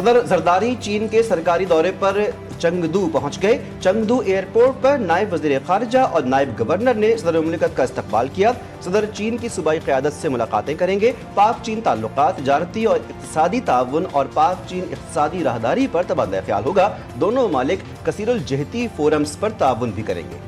صدر زرداری چین کے سرکاری دورے پر چنگدو پہنچ گئے۔ چنگدو ایئرپورٹ پر نائب وزیر خارجہ اور نائب گورنر نے صدر مملکت کا استقبال کیا۔ صدر چین کی صوبائی قیادت سے ملاقاتیں کریں گے۔ پاک چین تعلقات، تجارتی اور اقتصادی تعاون اور پاک چین اقتصادی راہداری پر تبادلہ خیال ہوگا۔ دونوں ممالک کثیر الجہتی فورمز پر تعاون بھی کریں گے۔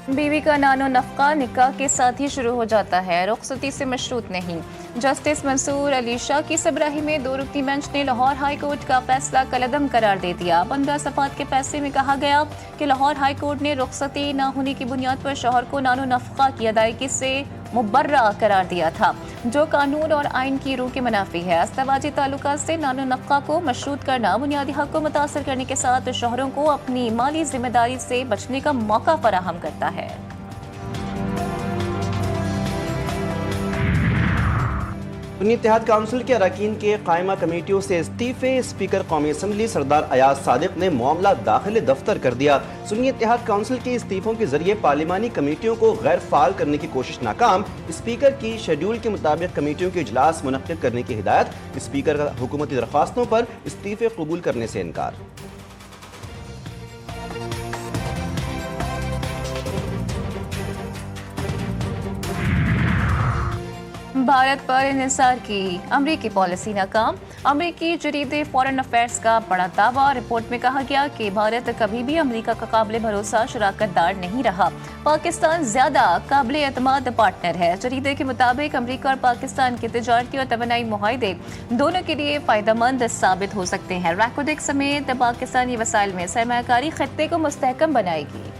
بیوی کا نانو نفقہ نکاح کے ساتھ ہی شروع ہو جاتا ہے، رخصتی سے مشروط نہیں۔ جسٹس منصور علی شاہ کی سربراہی میں 2 رکنی بینچ نے لاہور ہائی کورٹ کا فیصلہ کالعدم قرار دے دیا۔ 15 صفحات کے فیصلے میں کہا گیا کہ لاہور ہائی کورٹ نے رخصتی نہ ہونے کی بنیاد پر شوہر کو نانو نفقہ کی ادائیگی سے مبرہ قرار دیا تھا، جو قانون اور آئین کی روح کے منافی ہے۔ ازدواجی تعلقات سے نانو نفقہ کو مشروط کرنا بنیادی حق کو متاثر کرنے کے ساتھ شوہروں کو اپنی مالی ذمہ داری سے بچنے کا موقع فراہم کرتا ہے۔ سنی اتحاد کونسل کے اراکین کے قائمہ کمیٹیوں سے استعفے۔ اسپیکر قومی اسمبلی سردار ایاز صادق نے معاملہ داخل دفتر کر دیا۔ سنی اتحاد کونسل کے استعفوں کے ذریعے پارلیمانی کمیٹیوں کو غیر فعال کرنے کی کوشش ناکام۔ اسپیکر کی شیڈول کے مطابق کمیٹیوں کے اجلاس منعقد کرنے کی ہدایت۔ اسپیکر کا حکومتی درخواستوں پر استعفے قبول کرنے سے انکار۔ بھارت پر انحصار کی امریکی پالیسی ناکام۔ امریکی جریدے فارن افیئرز کا بڑا دعویٰ۔ رپورٹ میں کہا گیا کہ بھارت کبھی بھی امریکہ کا قابل بھروسہ شراکت دار نہیں رہا۔ پاکستان زیادہ قابل اعتماد پارٹنر ہے۔ جریدے کے مطابق امریکہ اور پاکستان کے تجارتی اور توانائی معاہدے دونوں کے لیے فائدہ مند ثابت ہو سکتے ہیں۔ ریکوڈک سمیت پاکستانی وسائل میں سرمایہ کاری خطے کو مستحکم بنائے گی۔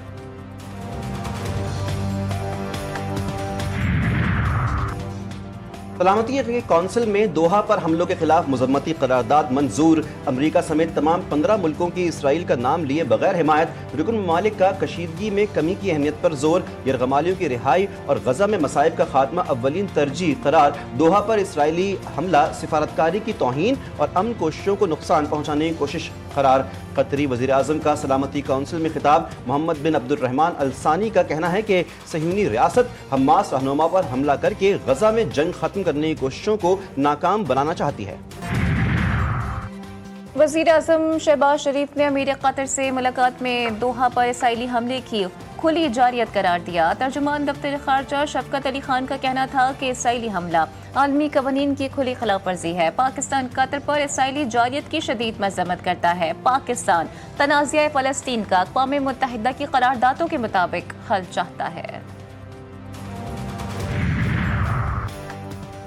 سلامتی کی کونسل میں دوحہ پر حملوں کے خلاف مذمتی قرارداد منظور۔ امریکہ سمیت تمام 15 ملکوں کی اسرائیل کا نام لیے بغیر حمایت۔ رکن ممالک کا کشیدگی میں کمی کی اہمیت پر زور۔ یرغمالیوں کی رہائی اور غزہ میں مصائب کا خاتمہ اولین ترجیح قرار۔ دوحہ پر اسرائیلی حملہ سفارتکاری کی توہین اور امن کوششوں کو نقصان پہنچانے کی کوشش قرار۔ قطری وزیر اعظم کا سلامتی کونسل میں خطاب۔ محمد بن عبد الرحمن الثانی کا کہنا ہے کہ صہیونی ریاست حماس رہنما پر حملہ کر کے غزہ میں جنگ ختم کرنے کی کوششوں کو ناکام بنانا چاہتی ہے۔ وزیر اعظم شہباز شریف نے امیر قطر سے ملاقات میں دوحہ پر اسرائیلی حملے کی کھلی جارحیت قرار دیا۔ ترجمان دفتر خارجہ شفقت علی خان کا کہنا تھا کہ اسرائیلی حملہ عالمی قوانین کی کھلی خلاف ورزی ہے۔ پاکستان قطر پر اسرائیلی جارحیت کی شدید مذمت کرتا ہے۔ پاکستان تنازع فلسطین کا اقوام متحدہ کی قراردادوں کے مطابق حل چاہتا ہے۔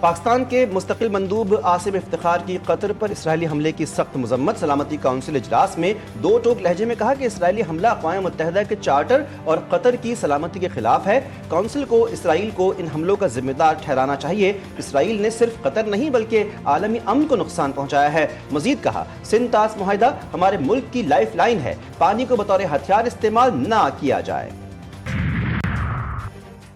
پاکستان کے مستقل مندوب عاصم افتخار کی قطر پر اسرائیلی حملے کی سخت مذمت۔ سلامتی کونسل اجلاس میں 2 ٹوک لہجے میں کہا کہ اسرائیلی حملہ اقوام متحدہ کے چارٹر اور قطر کی سلامتی کے خلاف ہے۔ کونسل کو اسرائیل کو ان حملوں کا ذمہ دار ٹھہرانا چاہیے۔ اسرائیل نے صرف قطر نہیں بلکہ عالمی امن کو نقصان پہنچایا ہے۔ مزید کہا، سندھ طاس معاہدہ ہمارے ملک کی لائف لائن ہے، پانی کو بطور ہتھیار استعمال نہ کیا جائے۔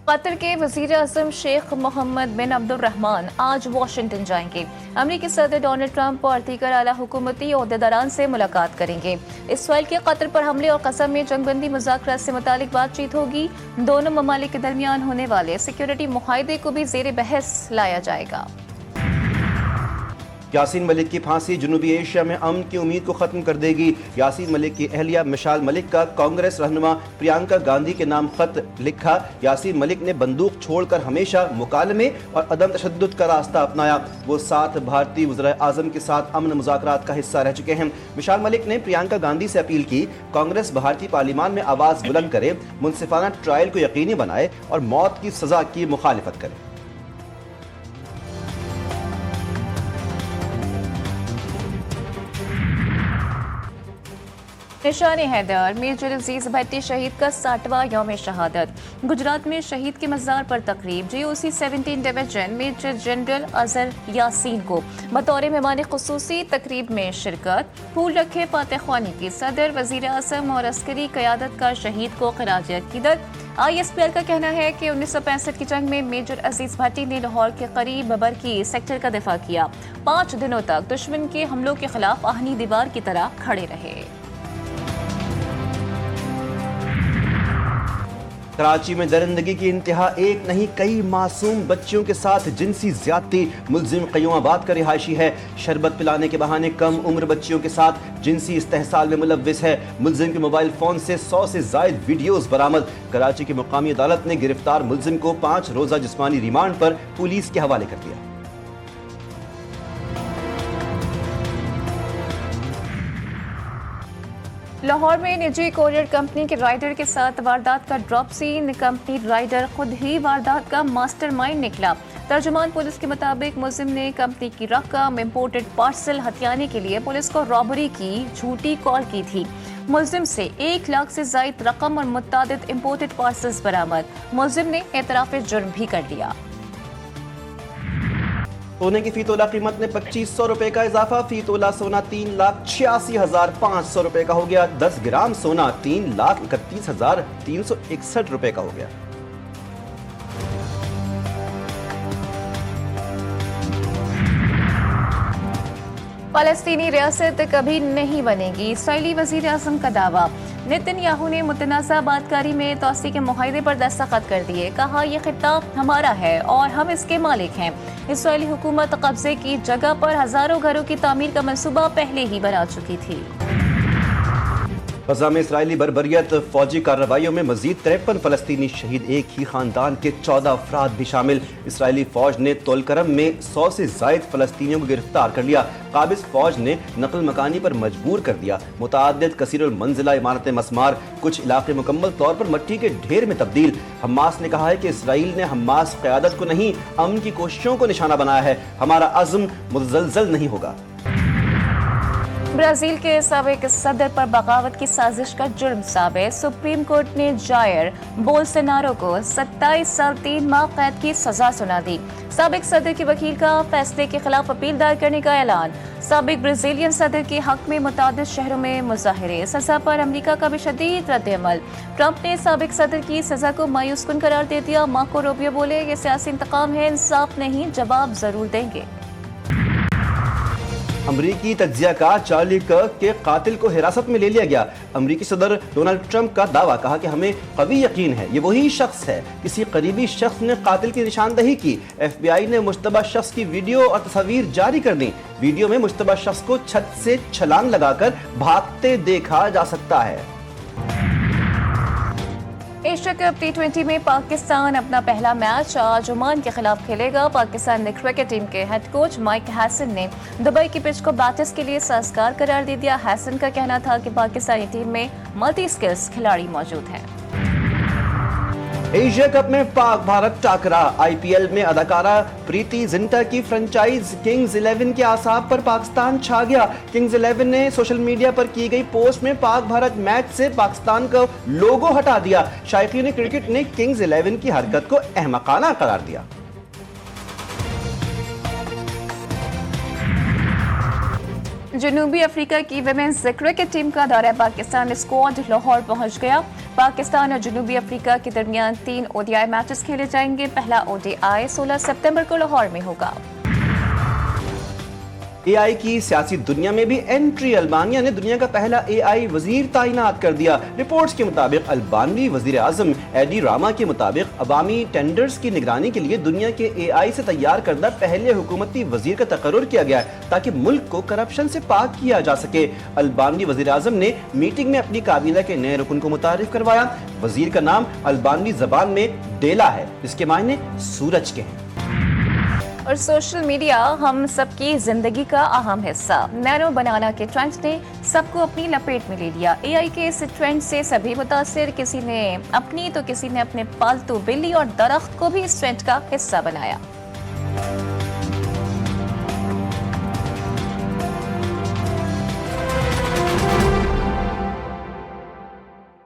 قطر کے وزیر اعظم شیخ محمد بن عبد الرحمن آج واشنگٹن جائیں گے۔ امریکی صدر ڈونلڈ ٹرمپ اور دیگر اعلیٰ حکومتی عہدیداران سے ملاقات کریں گے۔ اسرائیل کے قطر پر حملے اور قسم میں جنگ بندی مذاکرات سے متعلق بات چیت ہوگی۔ دونوں ممالک کے درمیان ہونے والے سیکیورٹی معاہدے کو بھی زیر بحث لایا جائے گا۔ یاسین ملک کی پھانسی جنوبی ایشیا میں امن کی امید کو ختم کر دے گی۔ یاسین ملک کی اہلیہ مشال ملک کا کانگریس رہنما پرینکا گاندھی کے نام خط لکھا۔ یاسین ملک نے بندوق چھوڑ کر ہمیشہ مکالمے اور عدم تشدد کا راستہ اپنایا۔ وہ 7 بھارتی وزراء اعظم کے ساتھ امن مذاکرات کا حصہ رہ چکے ہیں۔ مشال ملک نے پرینکا گاندھی سے اپیل کی کانگریس بھارتی پارلیمان میں آواز بلند کرے، منصفانہ ٹرائل کو یقینی بنائے اور موت کی سزا کی مخالفت کرے۔ نشان حیدر میجر عزیز بھٹی شہید کا 60واں یوم شہادت۔ گجرات میں شہید کے مزار پر تقریب۔ GOC 17 division major general Azhar Yasin کو بطور مہمان خصوصی تقریب میں شرکت۔ پھول رکھے فاتح خوانی کی صدر وزیر اعظم اور عسکری قیادت کا شہید کو خراج عقیدت۔ ISPL کا کہنا ہے کہ 1965 کی جنگ میں میجر عزیز بھٹی نے لاہور کے قریب برقی سیکٹر کا دفاع کیا۔ 5 دنوں تک دشمن کے حملوں کے خلاف آہنی دیوار کی طرح کھڑے رہے۔ کراچی میں درندگی کی انتہا، ایک نہیں کئی معصوم بچیوں کے ساتھ جنسی زیادتی، ملزم قیوم آباد کا رہائشی ہے، شربت پلانے کے بہانے کم عمر بچیوں کے ساتھ جنسی استحصال میں ملوث ہے، ملزم کے موبائل فون سے 100 سے زائد ویڈیوز برآمد، کراچی کی مقامی عدالت نے گرفتار ملزم کو 5 روزہ جسمانی ریمانڈ پر پولیس کے حوالے کر دیا۔ لاہور میں نجی کوریئر کمپنی کے رائڈر کے ساتھ واردات کا ڈراپ سین، کمپنی رائڈر خود ہی واردات کا ماسٹر مائنڈ نکلا۔ ترجمان پولیس کے مطابق ملزم نے کمپنی کی رقم امپورٹڈ پارسل ہتھیانے کے لیے پولیس کو رابری کی جھوٹی کال کی تھی۔ ملزم سے 1 لاکھ سے زائد رقم اور متعدد امپورٹڈ پارسلز برآمد۔ ملزم نے اعتراف جرم بھی کر لیا۔ سونے کی فی تولہ قیمت میں 2500 روپے کا اضافہ، فی تولہ سونا 3,86,500 روپے کا ہو گیا، 10 گرام سونا 3,31,361 روپے کا ہو گیا۔ فلسطینی ریاست کبھی نہیں بنے گی، اسرائیلی وزیر اعظم کا دعویٰ۔ نتن یاہو نے متنازع آبادکاری میں توسیع کے معاہدے پر دستخط کر دیے، کہا یہ خطہ ہمارا ہے اور ہم اس کے مالک ہیں۔ اسرائیلی حکومت قبضے کی جگہ پر ہزاروں گھروں کی تعمیر کا منصوبہ پہلے ہی بنا چکی تھی۔ غزہ میں اسرائیلی بربریت، فوجی کارروائیوں میں مزید 53 فلسطینی شہید، ایک ہی خاندان کے 14 افراد بھی شامل۔ اسرائیلی فوج نے طولکرم میں 100 سے زائد فلسطینیوں کو گرفتار کر لیا، قابض فوج نے نقل مکانی پر مجبور کر دیا، متعدد کثیر المنزلہ عمارتیں مسمار، کچھ علاقے مکمل طور پر مٹی کے ڈھیر میں تبدیل۔ حماس نے کہا ہے کہ اسرائیل نے حماس قیادت کو نہیں، امن کی کوششوں کو نشانہ بنایا ہے، ہمارا عزم متزلزل نہیں ہوگا۔ برازیل کے سابق صدر پر بغاوت کی سازش کا جرم ثابت، سپریم کورٹ نے جائر بولسونارو کو 27 سال 3 ماہ قید کی سزا سنا دی۔ سابق صدر کے وکیل کا فیصلے کے خلاف اپیل دائر کرنے کا اعلان۔ سابق برازیلین صدر کے حق میں متعدد شہروں میں مظاہرے، سزا پر امریکہ کا بھی شدید رد عمل۔ ٹرمپ نے سابق صدر کی سزا کو مایوس کن قرار دے دیا۔ مارکو روبیو بولے یہ سیاسی انتقام ہے، انصاف نہیں، جواب ضرور دیں گے۔ امریکی تجزیہ کار چارلی کرک کے قاتل کو حراست میں لے لیا گیا۔ امریکی صدر ڈونلڈ ٹرمپ کا دعویٰ، کہا کہ ہمیں قوی یقین ہے یہ وہی شخص ہے، کسی قریبی شخص نے قاتل کی نشاندہی کی۔ ایف بی آئی نے مشتبہ شخص کی ویڈیو اور تصاویر جاری کر دیں۔ ویڈیو میں مشتبہ شخص کو چھت سے چھلانگ لگا کر بھاگتے دیکھا جا سکتا ہے۔ ایشیا کپ T20 میں پاکستان اپنا پہلا میچ آج عمان کے خلاف کھیلے گا۔ پاکستان کرکٹ ٹیم کے ہیڈ کوچ مائک ہیسن نے دبئی کی پچ کو بیٹرز کے لیے سازگار قرار دے دیا۔ ہیسن کا کہنا تھا کہ پاکستانی ٹیم میں ملٹی سکلز کھلاڑی موجود ہیں۔ ایشیا کپ میں پاک بھارت ٹاکرا، آئی پی ایل میں اداکارہ پریتی زنٹا کی فرنچائز کنگز 11 کے اعصاب پر پاکستان چھا گیا۔ کنگز 11 نے سوشل میڈیا پر کی گئی پوسٹ میں پاک بھارت میچ سے پاکستان کا لوگو ہٹا دیا۔ شائقین کرکٹ نے کنگز 11 کی حرکت کو احمقانہ قرار دیا۔ جنوبی افریقہ کی ویمنز کرکٹ ٹیم کا دورہ پاکستان اسکواڈ لاہور پہنچ گیا۔ پاکستان اور جنوبی افریقہ کے درمیان 3 ODI میچز کھیلے جائیں گے۔ پہلا ODI 16 ستمبر کو لاہور میں ہوگا۔ اے آئی کی سیاسی دنیا میں بھی انٹری، البانیہ نے دنیا کا پہلا اے آئی وزیر تعینات کر دیا۔ رپورٹس کے مطابق البانوی وزیر اعظم ایڈی راما کے مطابق عوامی ٹینڈرز کی نگرانی کے لیے دنیا کے اے آئی سے تیار کردہ پہلے حکومتی وزیر کا تقرر کیا گیا ہے تاکہ ملک کو کرپشن سے پاک کیا جا سکے۔ البانوی وزیر اعظم نے میٹنگ میں اپنی کابینہ کے نئے رکن کو متعارف کروایا۔ وزیر کا نام البانوی زبان میں ڈیلا ہے، جس کے معنی سورج کے ہیں۔ اور سوشل میڈیا ہم سب کی زندگی کا اہم حصہ۔ نینو بنانا کے ٹرینڈ نے سب کو اپنی لپیٹ میں لے لیا۔ اے آئی کے اس ٹرینڈ سے سبھی متاثر، کسی نے اپنی تو کسی نے اپنے پالتو بلی اور درخت کو بھی اس ٹرینڈ کا حصہ بنایا۔